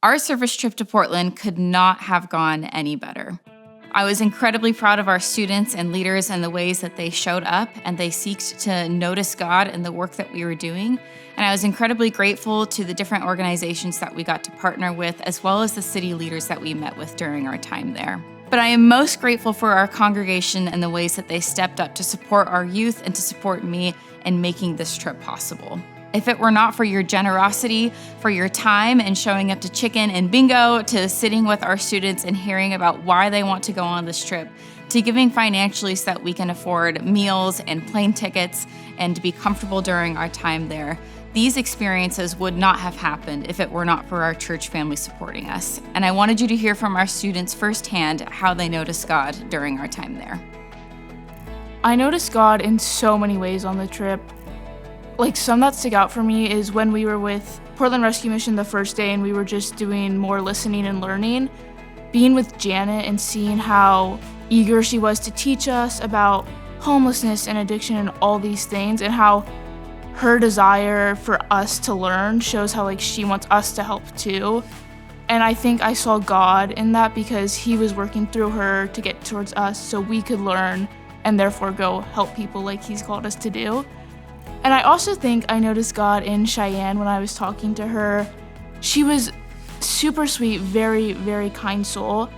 Our service trip to Portland could not have gone any better. I was incredibly proud of our students and leaders and the ways that they showed up and they seeked to notice God in the work that we were doing. And I was incredibly grateful to the different organizations that we got to partner with, as well as the city leaders that we met with during our time there. But I am most grateful for our congregation and the ways that they stepped up to support our youth and to support me in making this trip possible. If it were not for your generosity, for your time and showing up to chicken and bingo, to sitting with our students and hearing about why they want to go on this trip, to giving financially so that we can afford meals and plane tickets and to be comfortable during our time there, these experiences would not have happened if it were not for our church family supporting us. And I wanted you to hear from our students firsthand how they noticed God during our time there. I noticed God in so many ways on the trip. Some that stick out for me is when we were with Portland Rescue Mission the first day and we were just doing more listening and learning. Being with Janet and seeing how eager she was to teach us about homelessness and addiction and all these things, and how her desire for us to learn shows how she wants us to help too. And I think I saw God in that because he was working through her to get towards us so we could learn and therefore go help people like he's called us to do. And I also think I noticed God in Cheyenne when I was talking to her. She was super sweet, very, very kind soul.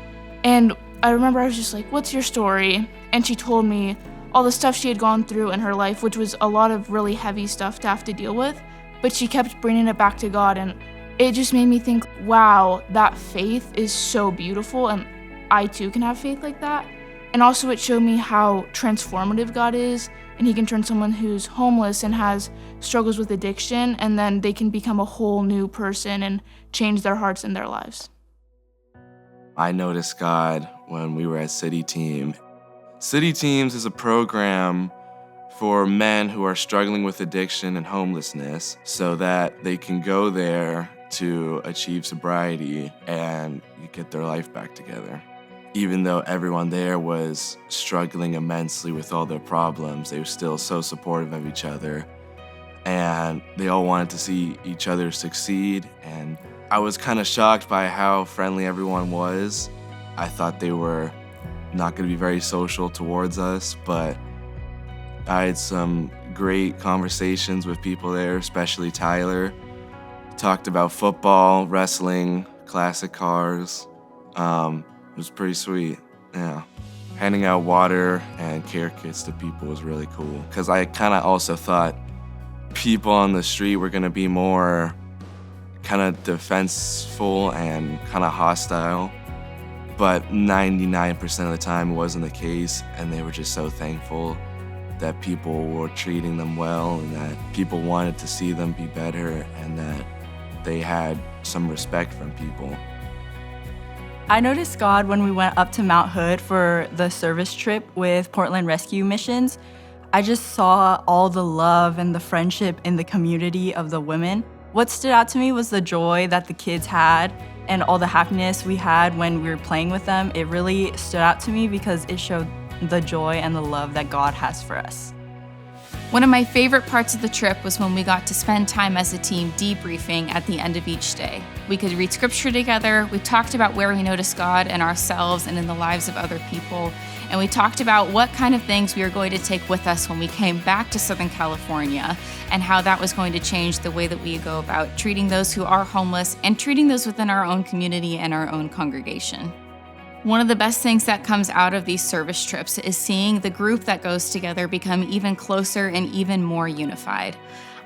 And I remember I was just like, "What's your story?" And she told me all the stuff she had gone through in her life, which was a lot of really heavy stuff to have to deal with. But she kept bringing it back to God. And it just made me think, wow, that faith is so beautiful. And I too can have faith like that. And also it showed me how transformative God is. And he can turn someone who's homeless and has struggles with addiction, and then they can become a whole new person and change their hearts and their lives. I noticed God when we were at City Team. City Teams is a program for men who are struggling with addiction and homelessness so that they can go there to achieve sobriety and get their life back together. Even though everyone there was struggling immensely with all their problems, they were still so supportive of each other. And they all wanted to see each other succeed. And I was kind of shocked by how friendly everyone was. I thought they were not going to be very social towards us, but I had some great conversations with people there, especially Tyler. Talked about football, wrestling, classic cars. It was pretty sweet, yeah. Handing out water and care kits to people was really cool. Because I kind of also thought people on the street were going to be more kind of defenseful and kind of hostile. But 99% of the time it wasn't the case, and they were just so thankful that people were treating them well and that people wanted to see them be better and that they had some respect from people. I noticed God when we went up to Mount Hood for the service trip with Portland Rescue Missions. I just saw all the love and the friendship in the community of the women. What stood out to me was the joy that the kids had and all the happiness we had when we were playing with them. It really stood out to me because it showed the joy and the love that God has for us. One of my favorite parts of the trip was when we got to spend time as a team debriefing at the end of each day. We could read scripture together, we talked about where we noticed God in ourselves and in the lives of other people, and we talked about what kind of things we were going to take with us when we came back to Southern California and how that was going to change the way that we go about treating those who are homeless and treating those within our own community and our own congregation. One of the best things that comes out of these service trips is seeing the group that goes together become even closer and even more unified.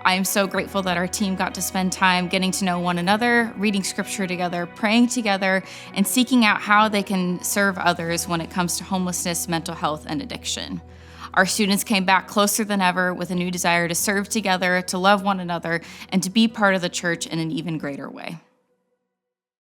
I am so grateful that our team got to spend time getting to know one another, reading scripture together, praying together, and seeking out how they can serve others when it comes to homelessness, mental health, and addiction. Our students came back closer than ever with a new desire to serve together, to love one another, and to be part of the church in an even greater way.